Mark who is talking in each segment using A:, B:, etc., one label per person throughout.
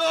A: 2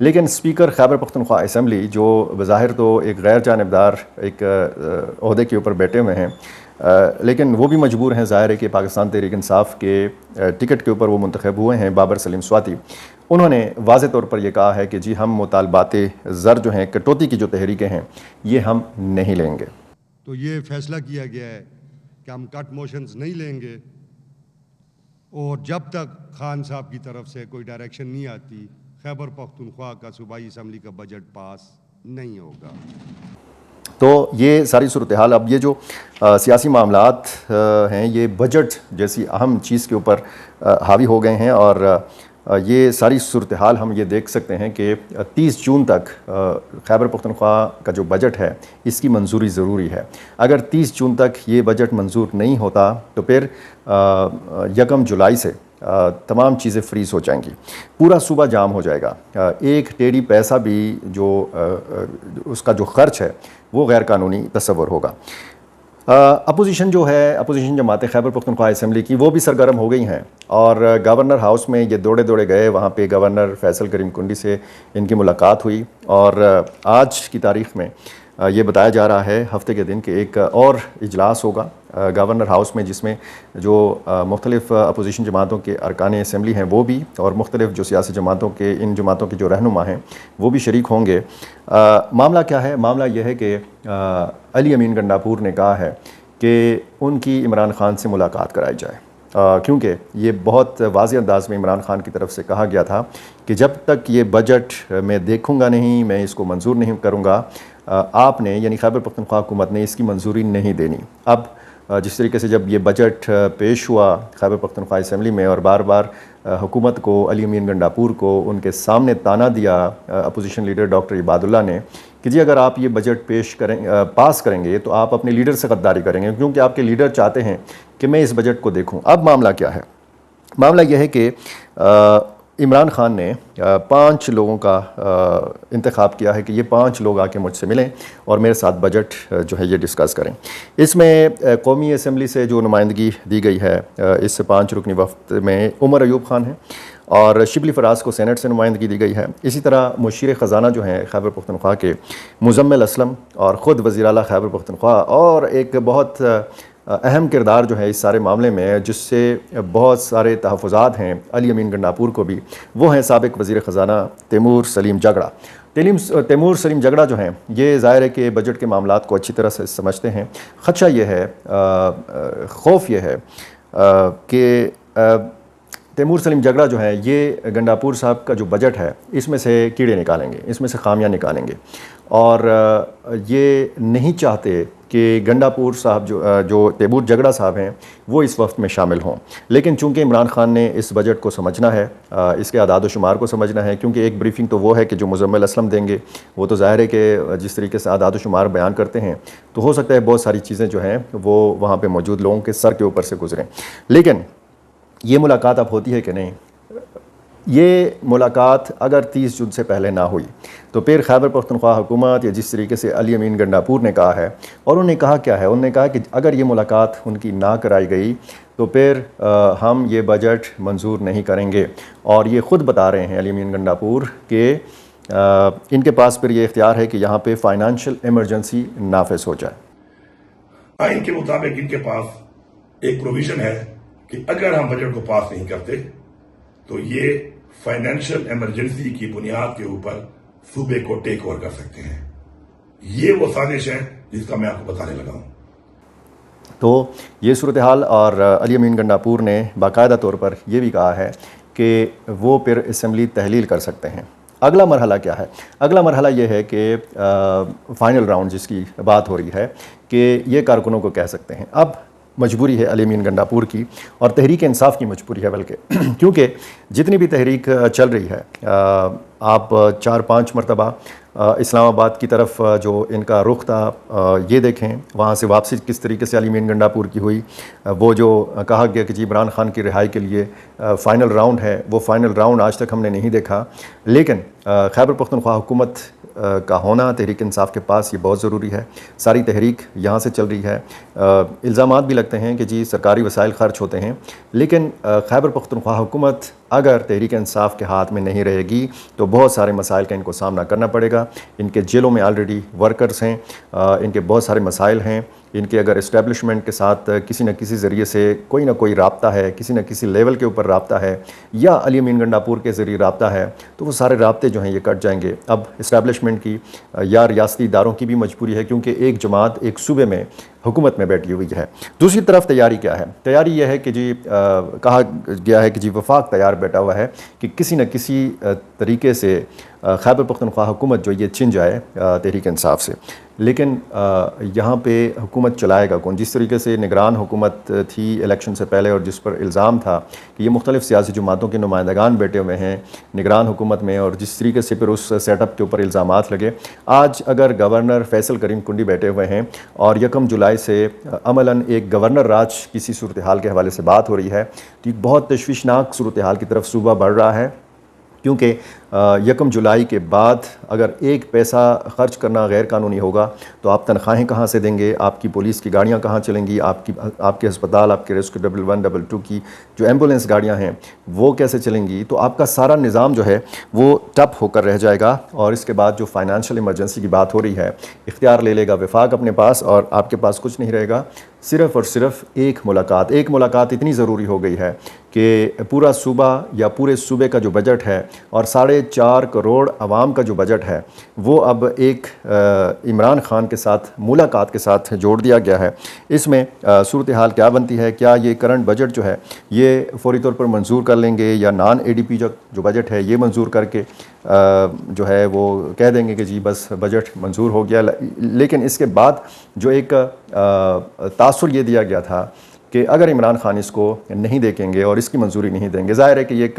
B: لیکن speaker Khyber Pakhtunkhwa assembly جو بظاہر تو ایک غیر جانبدار ایک عہدے کے اوپر بیٹھے ہوئے ہیں، لیکن وہ بھی مجبور ہیں، ظاہر ہے کہ پاکستان تحریک انصاف کے ٹکٹ کے اوپر وہ منتخب ہوئے ہیں، بابر سلیم سواتی، انہوں نے واضح طور پر یہ کہا ہے کہ جی ہم مطالبات زر جو ہیں، کٹوتی کی جو تحریکیں ہیں، یہ ہم نہیں لیں گے۔
C: تو یہ فیصلہ کیا گیا ہے کہ ہم کٹ موشنز نہیں لیں گے، اور جب تک خان صاحب کی طرف سے کوئی ڈائریکشن نہیں آتی خیبر پختونخوا کا صوبائی اسمبلی کا بجٹ پاس نہیں ہوگا۔
B: تو یہ ساری صورتحال، اب یہ جو سیاسی معاملات ہیں، یہ بجٹ جیسی اہم چیز کے اوپر حاوی ہو گئے ہیں، اور یہ ساری صورتحال ہم یہ دیکھ سکتے ہیں کہ 30 جون تک خیبر پختونخوا کا جو بجٹ ہے اس کی منظوری ضروری ہے۔ اگر 30 جون تک یہ بجٹ منظور نہیں ہوتا تو پھر 1 جولائی سے تمام چیزیں فریز ہو جائیں گی، پورا صوبہ جام ہو جائے گا، ایک ٹیڑی پیسہ بھی جو اس کا جو خرچ ہے وہ غیر قانونی تصور ہوگا۔ اپوزیشن جو ہے، اپوزیشن جماعتیں خیبر پختونخوا اسمبلی کی، وہ بھی سرگرم ہو گئی ہیں، اور گورنر ہاؤس میں یہ دوڑے گئے، وہاں پہ گورنر فیصل کریم کنڈی سے ان کی ملاقات ہوئی، اور آج کی تاریخ میں یہ بتایا جا رہا ہے ہفتے کے دن کہ ایک اور اجلاس ہوگا گورنر ہاؤس میں، جس میں جو مختلف اپوزیشن جماعتوں کے ارکان اسمبلی ہیں وہ بھی، اور مختلف جو سیاسی جماعتوں کے، ان جماعتوں کے جو رہنما ہیں وہ بھی شریک ہوں گے۔ معاملہ کیا ہے؟ معاملہ یہ ہے کہ علی امین گنڈاپور نے کہا ہے کہ ان کی عمران خان سے ملاقات کرائی جائے، کیونکہ یہ بہت واضح انداز میں عمران خان کی طرف سے کہا گیا تھا کہ جب تک یہ بجٹ میں دیکھوں گا نہیں، میں اس کو منظور نہیں کروں گا، آپ نے یعنی خیبر پختونخوا حکومت نے اس کی منظوری نہیں دینی۔ اب جس طریقے سے جب یہ بجٹ پیش ہوا خیبر پختونخوا اسمبلی میں، اور بار بار حکومت کو، علی امین گنڈاپور کو ان کے سامنے تانا دیا اپوزیشن لیڈر ڈاکٹر عباد اللہ نے کہ جی اگر آپ یہ بجٹ پاس کریں گے تو آپ اپنے لیڈر سے غداری کریں گے، کیونکہ آپ کے لیڈر چاہتے ہیں کہ میں اس بجٹ کو دیکھوں۔ اب معاملہ کیا ہے؟ معاملہ یہ ہے کہ عمران خان نے 5 لوگوں کا انتخاب کیا ہے کہ یہ 5 لوگ آ کے مجھ سے ملیں اور میرے ساتھ بجٹ جو ہے یہ ڈسکس کریں۔ اس میں قومی اسمبلی سے جو نمائندگی دی گئی ہے، اس 5 رکنی وفد میں عمر ایوب خان ہیں، اور شبلی فراز کو سینٹ سے نمائندگی دی گئی ہے۔ اسی طرح مشیر خزانہ جو ہیں خیبر پختونخوا کے، مزمل اسلم، اور خود وزیر اعلیٰ خیبر پختونخوا، اور ایک بہت اہم کردار جو ہے اس سارے معاملے میں، جس سے بہت سارے تحفظات ہیں علی امین گنڈاپور کو بھی، وہ ہیں سابق وزیر خزانہ تیمور سلیم جگڑا۔ تیمور سلیم جگڑا جو ہیں، یہ ظاہر ہے کہ بجٹ کے معاملات کو اچھی طرح سے سمجھتے ہیں۔ خدشہ یہ ہے، خوف یہ ہے کہ تیمور سلیم جگڑا جو ہے یہ گنڈاپور صاحب کا جو بجٹ ہے اس میں سے کیڑے نکالیں گے، اس میں سے خامیاں نکالیں گے، اور یہ نہیں چاہتے کہ گنڈاپور صاحب جو تیمور جگڑا صاحب ہیں وہ اس وقت میں شامل ہوں۔ لیکن چونکہ عمران خان نے اس بجٹ کو سمجھنا ہے، اس کے اعداد و شمار کو سمجھنا ہے، کیونکہ ایک بریفنگ تو وہ ہے کہ جو مزمل اسلم دیں گے، وہ تو ظاہر ہے کہ جس طریقے سے اعداد و شمار بیان کرتے ہیں تو ہو سکتا ہے بہت ساری چیزیں جو ہیں وہ وہاں پہ موجود لوگوں کے سر کے اوپر سے گزریں۔ لیکن یہ ملاقات اب ہوتی ہے کہ نہیں؟ یہ ملاقات اگر 30 جون سے پہلے نہ ہوئی تو پھر خیبر پختونخوا حکومت، یا جس طریقے سے علی امین گنڈاپور نے کہا ہے، اور انہوں نے کہا کیا ہے، انہوں نے کہا کہ اگر یہ ملاقات ان کی نہ کرائی گئی تو پھر ہم یہ بجٹ منظور نہیں کریں گے، اور یہ خود بتا رہے ہیں علی امین گنڈاپور کہ ان کے پاس پھر یہ اختیار ہے کہ یہاں پہ فائنانشل ایمرجنسی نافذ ہو جائے۔
D: آئین کے مطابق ان کے پاس ایک پروویژن ہے کہ اگر ہم بجٹ کو پاس نہیں کرتے تو یہ فائنینشل ایمرجنسی کی بنیاد کے اوپر صوبے کو ٹیک اوور کر سکتے ہیں۔ یہ وہ سازش ہے جس کا میں آپ کو بتانے لگا ہوں۔
B: تو یہ صورتحال، اور علی امین گنڈاپور نے باقاعدہ طور پر یہ بھی کہا ہے کہ وہ پھر اسمبلی تحلیل کر سکتے ہیں۔ اگلا مرحلہ کیا ہے؟ اگلا مرحلہ یہ ہے کہ فائنل راؤنڈ جس کی بات ہو رہی ہے کہ یہ کارکنوں کو کہہ سکتے ہیں۔ اب مجبوری ہے علی امین گنڈاپور کی، اور تحریک انصاف کی مجبوری ہے بلکہ، کیونکہ جتنی بھی تحریک چل رہی ہے، آپ 4-5 مرتبہ اسلام آباد کی طرف جو ان کا رخ تھا یہ دیکھیں، وہاں سے واپسی کس طریقے سے علی امین گنڈاپور کی ہوئی۔ وہ جو کہا گیا کہ جی عمران خان کی رہائی کے لیے فائنل راؤنڈ ہے، وہ فائنل راؤنڈ آج تک ہم نے نہیں دیکھا۔ لیکن خیبر پختونخوا حکومت کا ہونا تحریک انصاف کے پاس یہ بہت ضروری ہے. ساری تحریک یہاں سے چل رہی ہے. الزامات بھی لگتے ہیں کہ جی سرکاری وسائل خرچ ہوتے ہیں, لیکن خیبر پختونخوا حکومت اگر تحریک انصاف کے ہاتھ میں نہیں رہے گی تو بہت سارے مسائل کا ان کو سامنا کرنا پڑے گا. ان کے جیلوں میں آلریڈی ورکرز ہیں, ان کے بہت سارے مسائل ہیں. ان کے اگر اسٹیبلشمنٹ کے ساتھ کسی نہ کسی ذریعے سے کوئی نہ کوئی رابطہ ہے, کسی نہ کسی لیول کے اوپر رابطہ ہے, یا علی امین گنڈاپور کے ذریعے رابطہ ہے, تو وہ سارے رابطے جو ہیں یہ کٹ جائیں گے. اب اسٹیبلشمنٹ کی یا ریاستی اداروں کی بھی مجبوری ہے, کیونکہ ایک جماعت ایک صوبے میں حکومت میں بیٹھی ہوئی ہے. دوسری طرف تیاری کیا ہے؟ تیاری یہ ہے کہ جی کہا گیا ہے کہ جی وفاق تیار بیٹھا ہوا ہے کہ کسی نہ کسی طریقے سے خیبر پختونخوا حکومت جو یہ چھن جائے تحریک انصاف سے. لیکن یہاں پہ حکومت چلائے گا کون؟ جس طریقے سے نگران حکومت تھی الیکشن سے پہلے, اور جس پر الزام تھا کہ یہ مختلف سیاسی جماعتوں کے نمائندگان بیٹھے ہوئے ہیں نگران حکومت میں, اور جس طریقے سے پھر اس سیٹ اپ کے اوپر الزامات لگے. آج اگر گورنر فیصل کریم کنڈی بیٹھے ہوئے ہیں اور 1 جولائی سے عملاً ایک گورنر راج کسی صورتحال کے حوالے سے بات ہو رہی ہے, تو ایک بہت تشویشناک صورتحال کی طرف صوبہ بڑھ رہا ہے. کیونکہ 1 جولائی کے بعد اگر ایک پیسہ خرچ کرنا غیر قانونی ہوگا تو آپ تنخواہیں کہاں سے دیں گے؟ آپ کی پولیس کی گاڑیاں کہاں چلیں گی؟ آپ کے ہسپتال, آپ کے ریسکیو 112 22 کی جو ایمبولینس گاڑیاں ہیں وہ کیسے چلیں گی؟ تو آپ کا سارا نظام جو ہے وہ ٹپ ہو کر رہ جائے گا. اور اس کے بعد جو فائنانشیل ایمرجنسی کی بات ہو رہی ہے, اختیار لے لے گا وفاق اپنے پاس, اور آپ کے پاس کچھ نہیں رہے گا, صرف اور صرف ایک ملاقات. ایک ملاقات اتنی ضروری ہو گئی ہے کہ پورا صوبہ یا پورے صوبے کا جو بجٹ ہے اور 4.5 کروڑ عوام کا جو بجٹ ہے وہ اب ایک عمران خان کے ساتھ ملاقات کے ساتھ جوڑ دیا گیا ہے. اس میں صورتحال کیا بنتی ہے؟ کیا یہ کرنٹ بجٹ جو ہے یہ فوری طور پر منظور کر لیں گے, یا نان اے ڈی پی جو بجٹ ہے یہ منظور کر کے جو ہے وہ کہہ دیں گے کہ جی بس بجٹ منظور ہو گیا؟ لیکن اس کے بعد جو ایک تاثر یہ دیا گیا تھا کہ اگر عمران خان اس کو نہیں دیکھیں گے اور اس کی منظوری نہیں دیں گے, ظاہر ہے کہ یہ ایک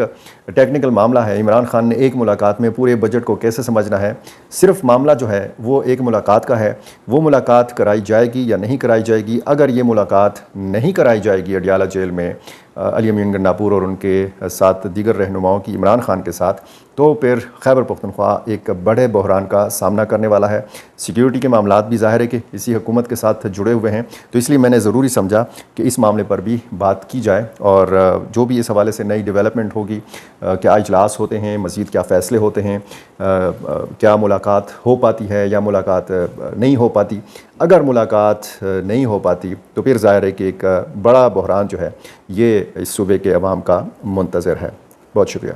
B: ٹیکنیکل معاملہ ہے. عمران خان نے ایک ملاقات میں پورے بجٹ کو کیسے سمجھنا ہے؟ صرف معاملہ جو ہے وہ ایک ملاقات کا ہے. وہ ملاقات کرائی جائے گی یا نہیں کرائی جائے گی؟ اگر یہ ملاقات نہیں کرائی جائے گی اڈیالہ جیل میں علی امین گنڈاپور اور ان کے ساتھ دیگر رہنماؤں کی عمران خان کے ساتھ, تو پھر خیبر پختونخوا ایک بڑے بحران کا سامنا کرنے والا ہے. سیکیورٹی کے معاملات بھی ظاہر ہے کہ اسی حکومت کے ساتھ جڑے ہوئے ہیں, تو اس لیے میں نے ضروری سمجھا کہ اس معاملے پر بھی بات کی جائے, اور جو بھی اس حوالے سے نئی ڈیولپمنٹ ہوگی, کیا اجلاس ہوتے ہیں, مزید کیا فیصلے ہوتے ہیں, کیا ملاقات ہو پاتی ہے یا ملاقات نہیں ہو پاتی. اگر ملاقات نہیں ہو پاتی تو پھر ظاہر ہے کہ ایک بڑا بحران جو ہے یہ اس صوبے کے عوام کا منتظر ہے. بہت شکریہ.